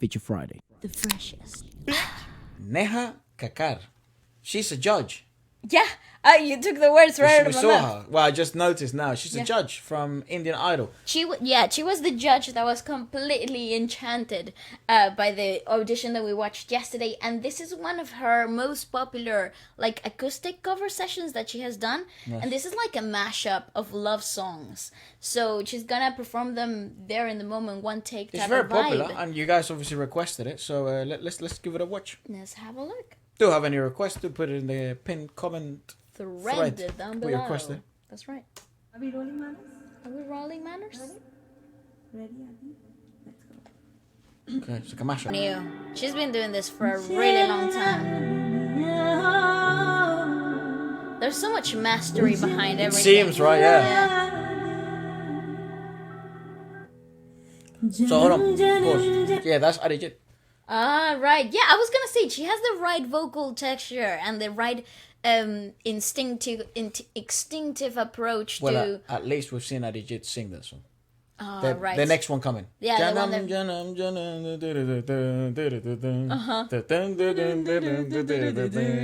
Feature Friday. The freshest. NEHA KAKKAR. She's a judge. Yeah, you took the words right out We of my saw mouth. her. Well, I just noticed now. She's a judge from Indian Idol. She was the judge that was completely enchanted by the audition that we watched yesterday, and this is one of her most popular like acoustic cover sessions that she has done. Yes. And this is like a mashup of love songs. So she's gonna perform them there in the moment, one take. It's very popular, and you guys obviously requested it. So let's give it a watch. Let's have a look. Do you have any requests to put it in the pinned comment thread down below? We requested. That's right. Are we rolling manners? Are we rolling manners? Ready, Abby? Let's go. Okay, it's like a mashup. New. She's been doing this for a really long time. There's so much mastery behind It everything. seems right, yeah. So hold on, pause. Yeah, that's Arijit. Ah, right. Yeah, I was gonna say she has the right vocal texture and the right instinctive approach to. Well, at least we've seen Arijit sing that song. Oh, right. The next one coming. Yeah, the one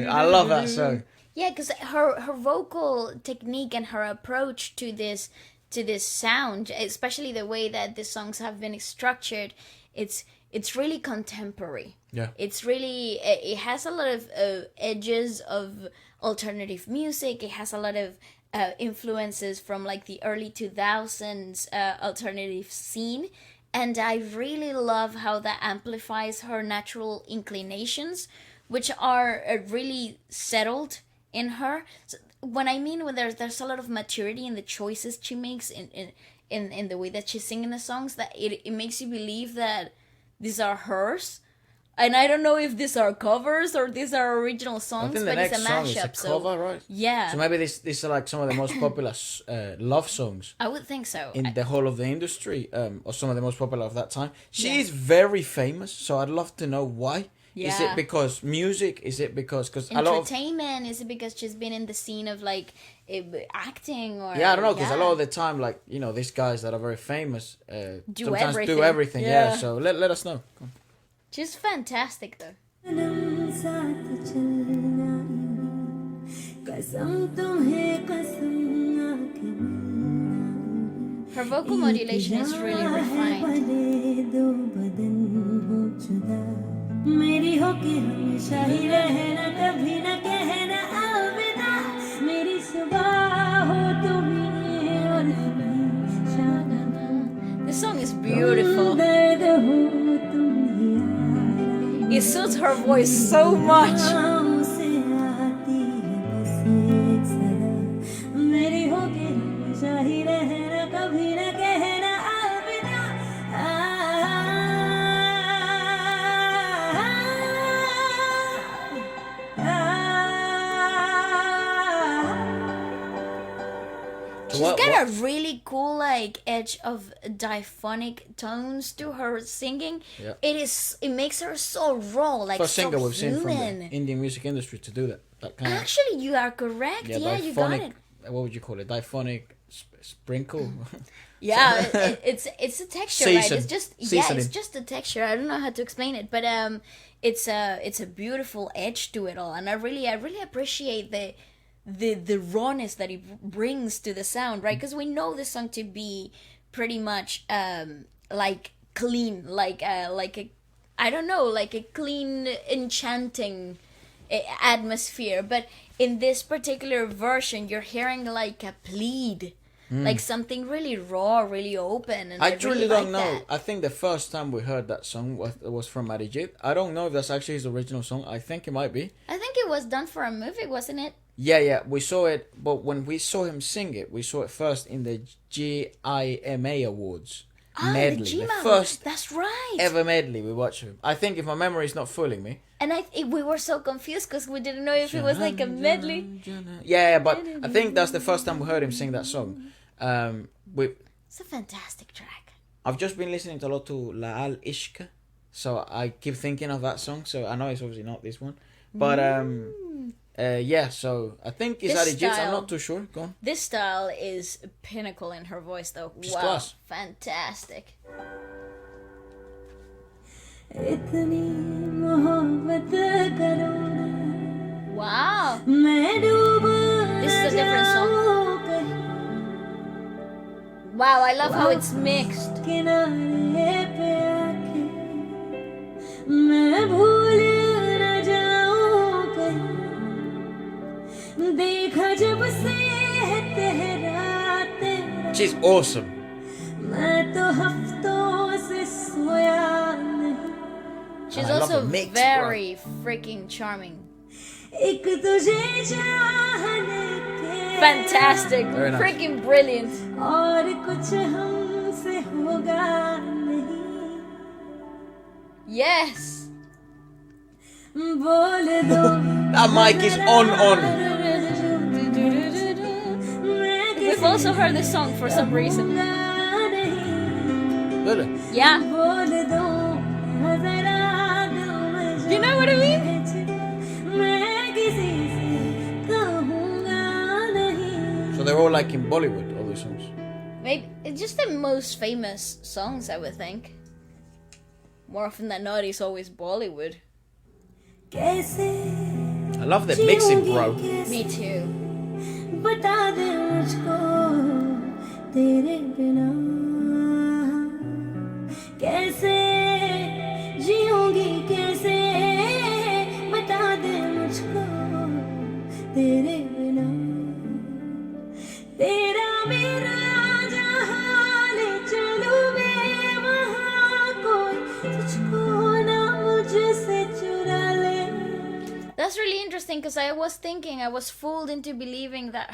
I love that song. Yeah, because her vocal technique and her approach to this sound, especially the way that the songs have been structured, it's really contemporary. Yeah. It's really, it has a lot of edges of alternative music. It has a lot of influences from like the early 2000s alternative scene. And I really love how that amplifies her natural inclinations, which are really settled in her. So when there's a lot of maturity in the choices she makes in the way that she's singing the songs, that it makes you believe that these are hers, and I don't know if these are covers or these are original songs, but it's a mashup. Is a cover, right? Yeah. So maybe these are like some of the most popular love songs. I would think so. In the whole of the industry, or some of the most popular of that time. She is very famous, so I'd love to know why. Yeah. Is it because music? Is it because entertainment? Is it because she's been in the scene of like acting or? Yeah, I don't know, because a lot of the time, like, you know, these guys that are very famous do everything. Yeah. So let us know. Come on. She's fantastic though. Her vocal modulation is really refined. मेरी होके हमेशा ही रहना, कभी न कहना अलविदा, मेरी सुबह हो तुम्ही और मैं. This song is beautiful. It suits her voice so much. मेरी होके हमेशा ही रहना, कभी न कहना अलविदा. She's got a really cool like edge of diphonic tones to her singing. Yeah. It makes her so raw, like first so singer we've human. seen from the Indian music industry to do that kind Actually, you are correct. Yeah, you got it. What would you call it? Diphonic sprinkle. Yeah, it's a texture, Season. right? It's just it's just a texture. I don't know how to explain it, but it's a beautiful edge to it all, and I really appreciate the rawness that it brings to the sound, right? Because we know the song to be pretty much like clean, like a I don't know, like a clean, enchanting atmosphere. But in this particular version, you're hearing like a plead. Like something really raw, really open. And I really don't know. That. I think the first time we heard that song was from Arijit. I don't know if that's actually his original song. I think it might be. I think it was done for a movie, wasn't it? Yeah, we saw it. But when we saw him sing it, we saw it first in the GIMA Awards. Medley. The first that's right. ever medley we watched him. I think if my memory is not fooling me. And we were so confused because we didn't know if it was like a medley. Yeah, but I think that's the first time we heard him sing that song. It's a fantastic track. I've just been listening to a lot to Wlsk, so I keep thinking of that song. So I know it's obviously not this one, but yeah. So I think it's Arijit. I'm not too sure. Go on. This style is pinnacle in her voice, though. She's wow, class. Fantastic. इतनी मोहब्बत करो ना Wow. मैं डूब This is a different song. Wow, I love how it's mixed. किनारे पे आके मैं भूल न जाऊं कहीं देखा जब से है तेरा तेरा She's awesome. मैं तो हफ्तों से सोया नहीं She's I love also the mix, very freaking charming. एक तुझे चाहने के Fantastic. Very nice. Freaking brilliant. और कुछ हमसे होगा नहीं Yes. बोल दो That mic is on. We've also heard this song for some reason. Really? Yeah. बोल दो जरा दिल में You know what I mean? मैं किसी से कहूँगा नहीं So they're all like in Bollywood, all these songs. Maybe it's just the most famous songs, I would think. More often than not, it's always Bollywood. कैसे I love the mixing, bro. Me too. बता दे मुझको तेरे बिना कैसे जीऊंगी कैसे बता दे मुझको तेरे बिना तेरा मेरा जहाँ ले चलूं मैं वहाँ कोई तुझको ना मुझसे चुरा ले That's really interesting because I was fooled into believing that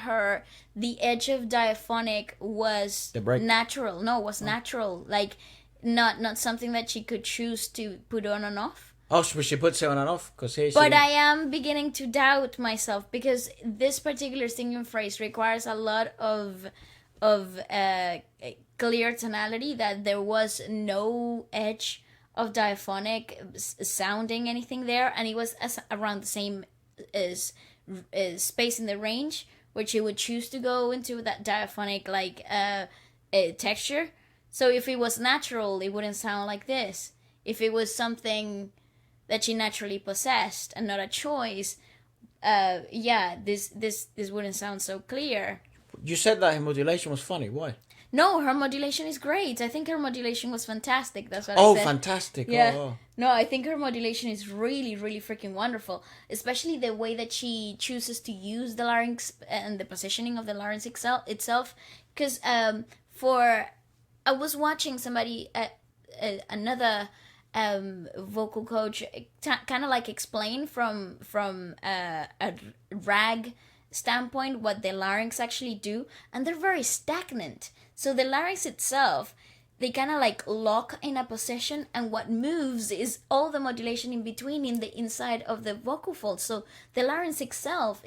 the edge of diaphonic was The break. natural. No, it was natural. Like, not something that she could choose to put on and off. Oh, so she puts it on and off because here she. But I am beginning to doubt myself because this particular singing phrase requires a lot of clear tonality, that there was no edge of diaphonic sounding anything there, and it was around the same as space in the range, which he would choose to go into that diaphonic texture. So if it was natural, it wouldn't sound like this. If it was something that she naturally possessed and not a choice, this wouldn't sound so clear. You said that her modulation was funny. Why? No, her modulation is great. I think her modulation was fantastic. That's what I Oh, said. fantastic! Yeah. Oh. No, I think her modulation is really, really freaking wonderful. Especially the way that she chooses to use the larynx and the positioning of the larynx itself. Because I was watching somebody, another vocal coach, kind of like explain from a rag standpoint what the larynx actually do, and they're very stagnant. So the larynx itself, they kind of like lock in a position, and what moves is all the modulation in between in the inside of the vocal fold. So the larynx itself,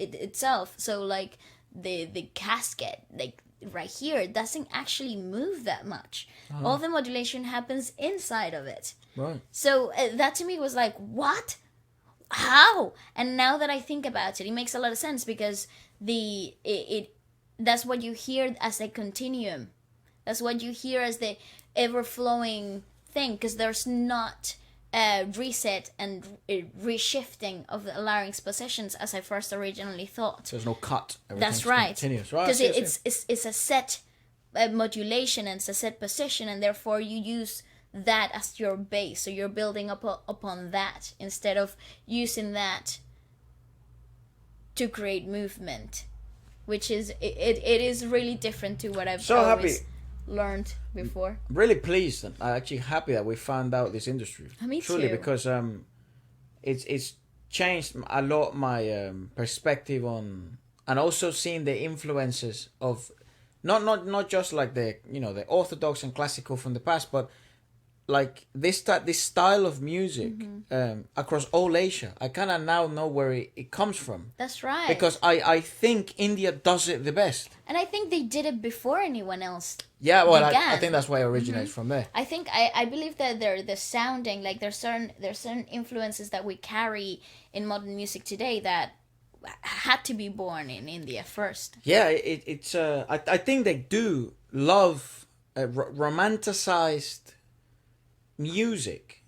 so like the casket, like right here, doesn't actually move that much. All the modulation happens inside of it. Right. So that to me was like, what? How? And now that I think about it, it makes a lot of sense because that's what you hear as a continuum. That's what you hear as the ever-flowing thing, because there's not a reset and reshifting of the larynx positions as I first originally thought. There's no cut. That's right. Continuous, right? Because it's a set modulation and it's a set position, and therefore you use that as your base. So you're building upon that instead of using that to create movement, which is it is really different to what I've So always happy. learned before. I'm really pleased and I'm actually happy that we found out this industry. Me Truly, too. because it's changed a lot my perspective on, and also seeing the influences of not just like the the orthodox and classical from the past, but like this style of music across all Asia. I kind of now know where it comes from. That's right. Because I think India does it the best. And I think they did it before anyone else. Yeah, well, began. I think that's why it originates from there. I think I believe that the sounding, like there's certain influences that we carry in modern music today that had to be born in India first. Yeah, it's I think they do love romanticized music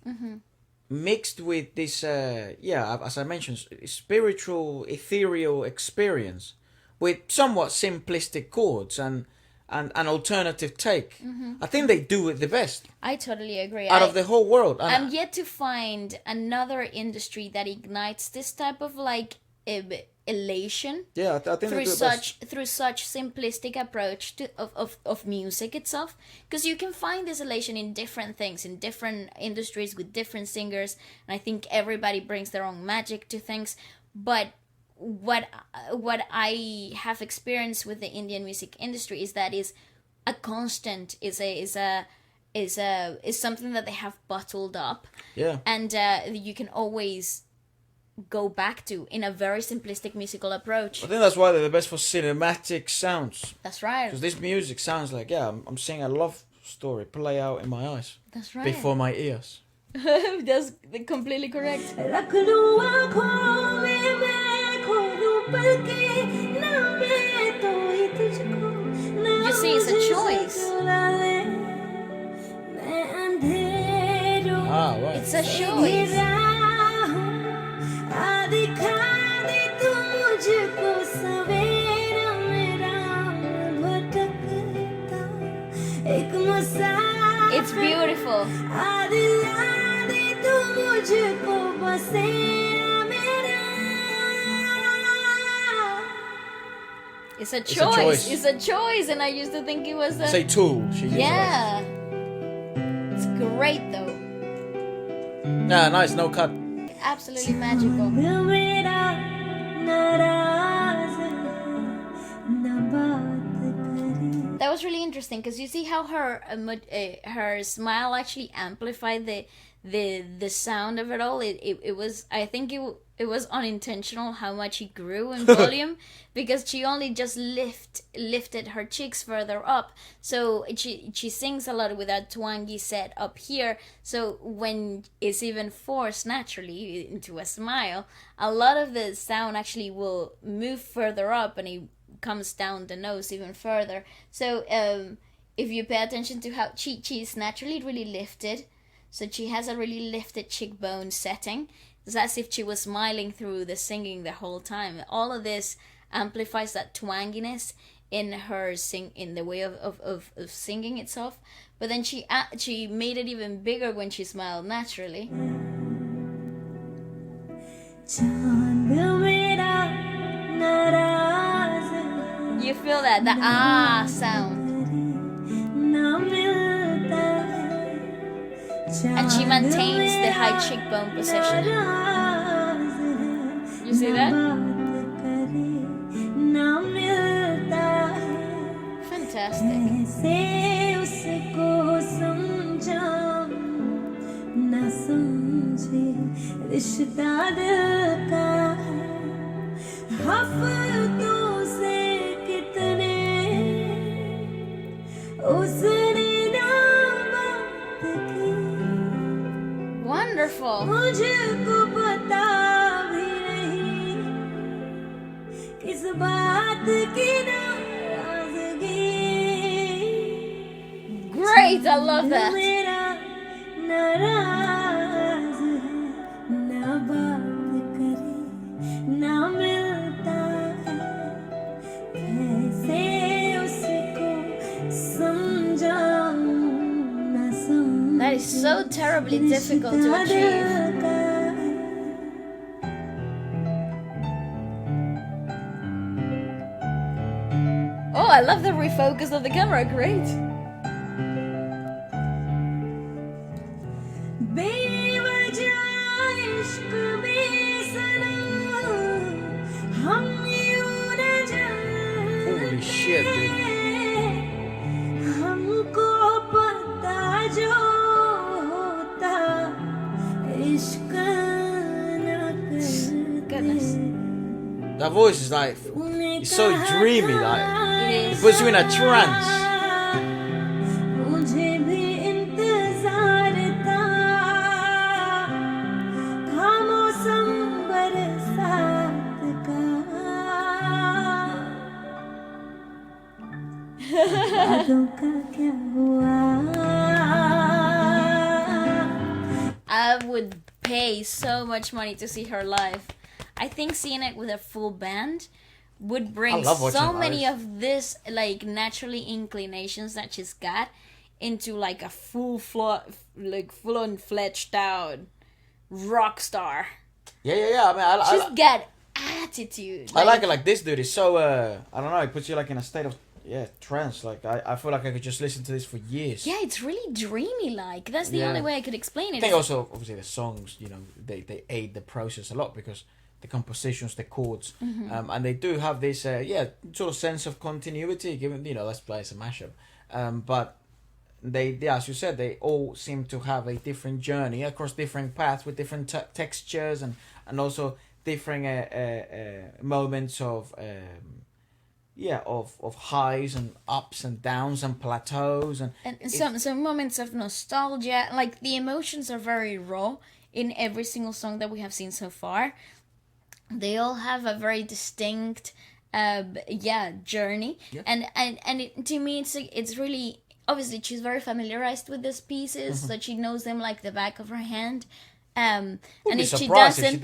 mixed with this, as I mentioned, spiritual, ethereal experience with somewhat simplistic chords and an alternative take. I think they do it the best I totally agree. out of the whole world. And I'm yet to find another industry that ignites this type of like elation yeah, I think they through do it best. such simplistic approach to of music itself, because you can find this elation in different things, in different industries with different singers, and I think everybody brings their own magic to things. But what I have experienced with the Indian music industry is that is a constant, is something that they have bottled up, Yeah. and you can always go back to in a very simplistic musical approach. I think that's why they're the best for cinematic sounds. That's right. Because this music sounds like, I'm seeing a love story play out in my eyes. That's right. Before my ears. That's completely correct. रख लूं आँखों में मैं खो दूं पल के ना मैं तो ही तुझको ना You see, it's a मुझसे choice. चुरा ले मैं अंधेरों Ah, right. It's a choice. आ दिखा दे तू मुझको सवेरा मेरा भटकता एक मुसाफिर It's beautiful. आ दिला दे तू मुझको बसेरा मेरा It's a a choice. choice. It's a choice, and I used to think it was a Say tool. She uses yeah. It's great though. that. Yeah, nice, no cut. Absolutely magical. दिल मेरा नाराज है ना बात करे That was really interesting because you see how her smile actually amplified the sound of it all. It was, I think it was unintentional how much he grew in volume because she only just lifted her cheeks further up. So she sings a lot with that twangy set up here. So when it's even forced naturally into a smile, a lot of the sound actually will move further up and it comes down the nose even further. So if you pay attention to how she is naturally really lifted, so she has a really lifted cheekbone setting. It's as if she was smiling through the singing the whole time. All of this amplifies that twanginess in her in the way of singing itself. But then she made it even bigger when she smiled naturally. चांद मेरा नाराज है You feel that, the ah sound. ना मिलता है And she maintains the high cheekbone position. You see that? Fantastic. रिश्ता दिल का हफ्तों से कितने उसने ना बात की Wonderful. मुझको पता भी नहीं किस बात की नाराज़गी Great, I love that. मेरा नाराज़ है ना बात करे ना मिलता है कैसे उसको समझाऊं ना समझ That is so terribly difficult to achieve. Oh, I love the refocus of the camera. Great. बेवजह इश्क बेसनम हम यूं न Holy shit, dude. जाने हमको पता जो होता इश्क न Goodness. That voice is like, it's so dreamy, like, It it is. puts you in a trance. मुझे भी इंतजार था था मौसम बरसात का बातों का क्या हुआ I would pay so much money to see her live. I think seeing it with a full band would bring so many of this like naturally inclinations that she's got into like a full-on fledged out rock star. Yeah. I mean, She's got attitude. I like it. Like this dude is so I don't know. It puts you like in a state of trance. Like I feel like I could just listen to this for years. Yeah, it's really dreamy. Like that's the only way I could explain it. I think also obviously the songs, you know, they aid the process a lot because the compositions, the chords, and they do have this sort of sense of continuity. Given let's play as a mashup, but they as you said, they all seem to have a different journey across different paths with different textures and also different moments of highs and ups and downs and plateaus and some moments of nostalgia. Like the emotions are very raw in every single song that we have seen so far. They all have a very distinct journey, and to me it's really obviously she's very familiarized with these pieces, so she knows them like the back of her hand. And if she doesn't,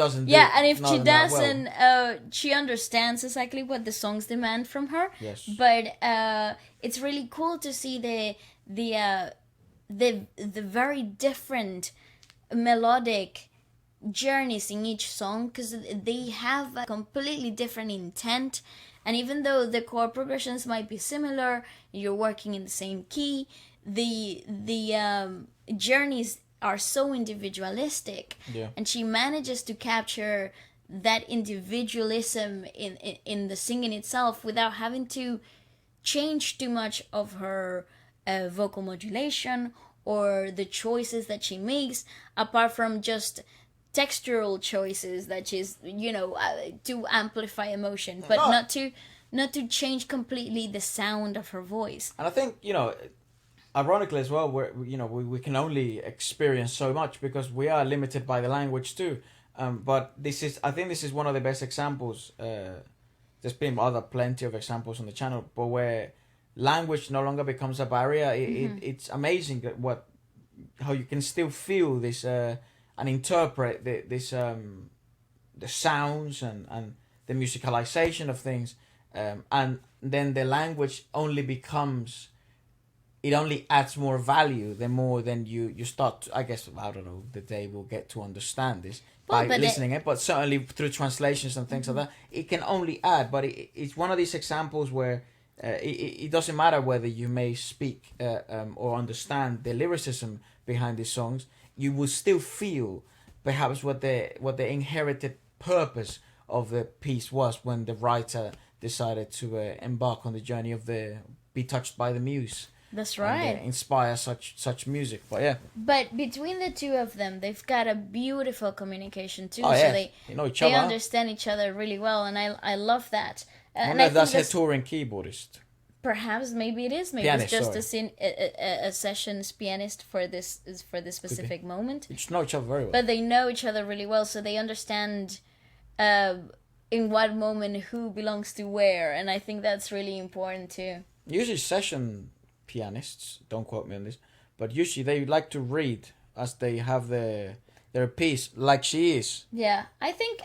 she understands exactly what the songs demand from her. Yes. But it's really cool to see the very different melodic journeys in each song, because they have a completely different intent. And even though the chord progressions might be similar, you're working in the same key, the journeys are so individualistic, and she manages to capture that individualism in the singing itself without having to change too much of her vocal modulation or the choices that she makes, apart from just textural choices that she's to amplify emotion, but not to change completely the sound of her voice. And I think ironically as well, we can only experience so much because we are limited by the language too. But I think this is one of the best examples. There's been plenty of examples on the channel, but where language no longer becomes a barrier. It's amazing how you can still feel this and interpret the sounds and the musicalization of things, and then the language only adds more value the more than you start. I guess I don't know that they will get to understand this by listening but certainly through translations and things like that, it can only add. But it's one of these examples where it doesn't matter whether you may speak or understand the lyricism behind these songs. You will still feel perhaps what the inherited purpose of the piece was when the writer decided to embark on the journey of be touched by the muse. That's right. And, inspire such music. But yeah. But between the two of them, they've got a beautiful communication too. Oh, so yeah. they know each they other. understand each other really well, and I love that. I wonder if that's her touring keyboardist. Perhaps maybe it is. Maybe Pianist, it's just a sessions pianist for this specific moment. They just know each other very well. But they know each other really well, so they understand in what moment who belongs to where, and I think that's really important too. Usually session pianists, don't quote me on this, but usually they like to read as they have their piece, like she is. Yeah, I think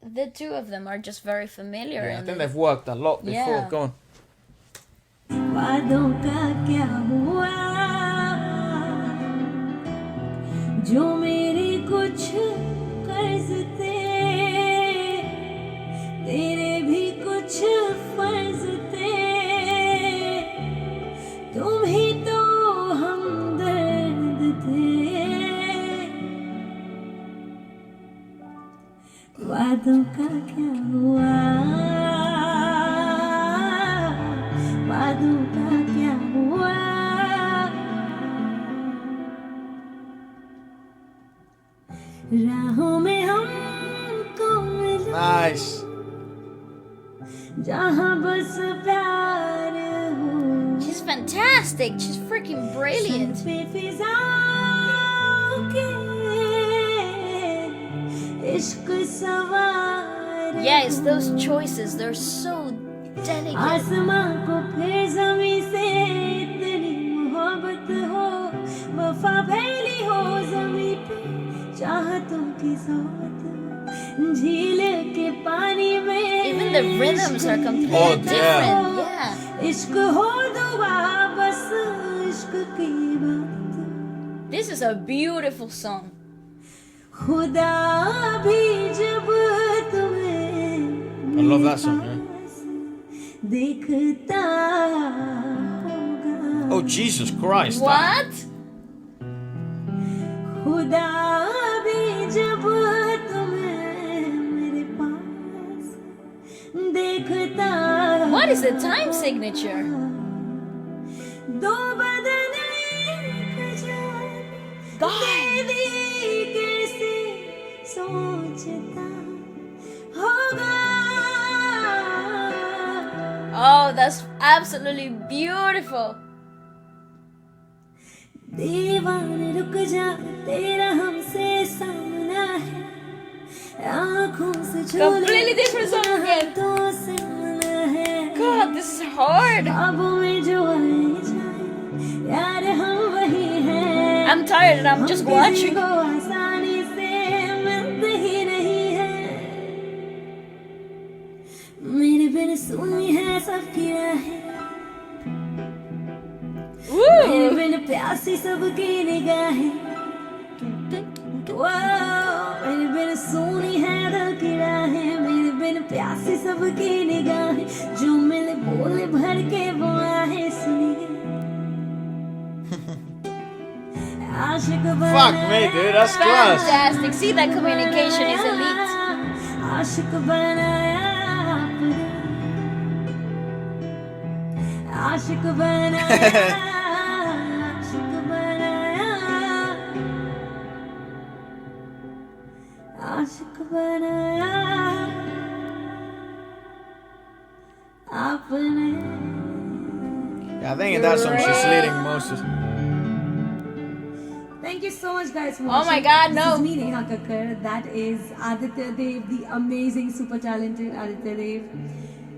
the two of them are just very familiar. Yeah, I think they've worked a lot before. Yeah. Go on. वादों का क्या हुआ जो मेरे कुछ कर्ज थे तेरे भी कुछ फर्ज थे तुम ही तो हमदर्द थे वादों का क्या हुआ वादों का क्या हुआ राहों में हमको मिला Nice. जहाँ बस प्यार हो She's fantastic. She's freaking brilliant. Sir पे फिजाओं के इश्क सवार Yeah, it's those choices. They're so delicate. आसमां को फिर ज़मीं से तेरी मोहब्बत हो वफा फैली हो ज़मीं पे चाह बातों की सोत झील के पानी में Even the rhythms are completely Oh, different. Yeah. इश्क हो दुआ बस इश्क की बात This is a beautiful song. खुदा भी जब तुम्हें I love that song, yeah. देखता होगा Oh, Jesus Christ. What? खुदा भी जब तुम्हें मेरे पास देखता What is the time signature? दो बदन एक जान God. दीदी कैसे सोचता होगा Oh, that's absolutely beautiful. दीवाने रुक जा तेरा हमसे सामना है आँखों से छू ले Completely different song again. तो से मिला है God, this is hard. ख्वाबों में जो आए जाए यार हम वही हैं I'm tired and I'm just हम किसी watching. को आसानी से मिलते ही नहीं है मेरे बिन सुनी है सबकी राहें मेरे Woo! बिन प्यासी सबकी निगाहें मेरे बिन सुनी है दिल की राहें मेरे बिन प्यासी सबकी निगाहें जो मिले बोले भर के वो आहे सुनिए आशिक Fuck me, dude. That's class. Fantastic. See, that communication is elite. आशिक बनाया आपने आशिक बनाया आशिक बनाया आशिक बनाया आपने Yeah, I think in that song she's leading most of. Thank you so much, guys, for Oh watching. my God, This no. is me, Neha Kakkar. That is Aditya Dev, the amazing, super talented Aditya Dev.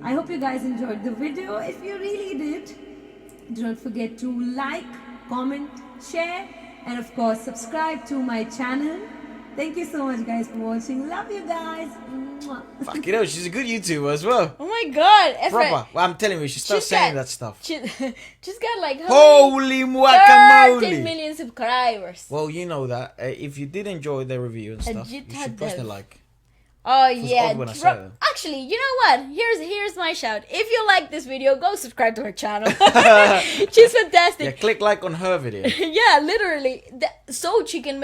I hope you guys enjoyed the video. If you really did, do not forget to like, comment, share, and of course, subscribe to my channel. Thank you so much, guys, for watching. Love you guys. Mwah. Fuck it up. She's a good YouTuber as well. Oh my God. Efra, Proper. Well, I'm telling you, she starts she's saying got- that stuff. She's got like Holy 13 guacamole! million subscribers. Well, you know that. If you did enjoy the review and stuff, you you should press the had like. Oh was yeah. odd when I said that. Actually, you know what? Here's my shout. If you like this video, go subscribe to her channel. She's fantastic. Yeah, click like on her video. Yeah, literally. So she can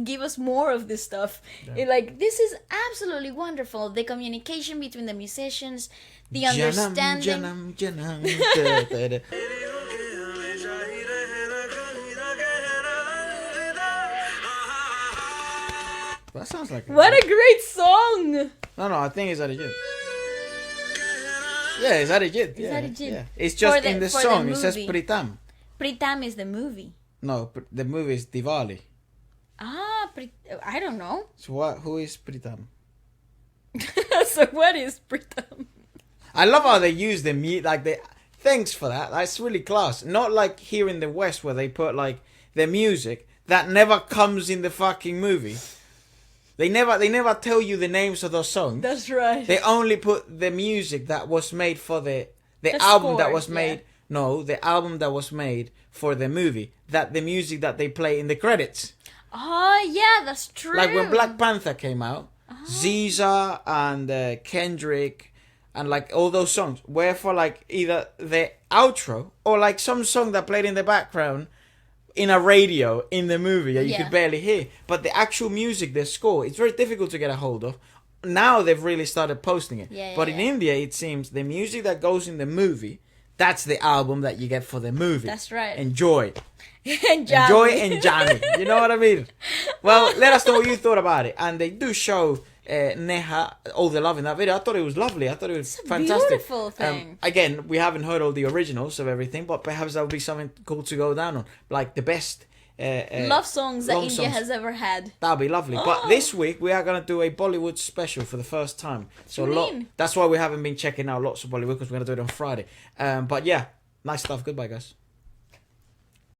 give us more of this stuff. This is absolutely wonderful. The communication between the musicians, the understanding. Janam. That sounds like What a great song! No, I think it's Arijit. Yeah, it's Arijit. Yeah, Arijit. yeah. It's just in the for the song. It says movie. Pritam. Pritam is the movie. No, the movie is Diwali. I don't know. So what? Who is Pritam? So what is Pritam? I love how they use the thanks for that. That's really class. Not like here in the West where they put like the music that never comes in the fucking movie. They never tell you the names of those songs. That's right. They only put the music that was made for the album that score, was made. yeah. No, the album that was made for the movie. That the music that they play in the credits. Oh yeah, that's true. Like when Black Panther came out, Ziza and Kendrick and like all those songs were for like either the outro or like some song that played in the background in a radio in the movie that you Yeah. could barely hear. But the actual music, the score, it's very difficult to get a hold of. Now they've really started posting it. Yeah, but yeah, in yeah. India, it seems the music that goes in the movie, that's the album that you get for the movie. That's right. Enjoy. And Johnny. Enjoy and Johnny. You know what I mean? Well, let us know what you thought about it. And they do show Neha all the love in that video. I thought it was lovely. I thought it was It's a fantastic. beautiful thing. Again, we haven't heard all the originals of everything, but perhaps that would be something cool to go down on. Like the best Love songs that long India songs. has ever had. That'll be lovely. But this week we are going to do a Bollywood special for the first time. So What do you mean? that's why we haven't been checking out lots of Bollywood because we're going to do it on Friday. But yeah, nice stuff. Goodbye, guys.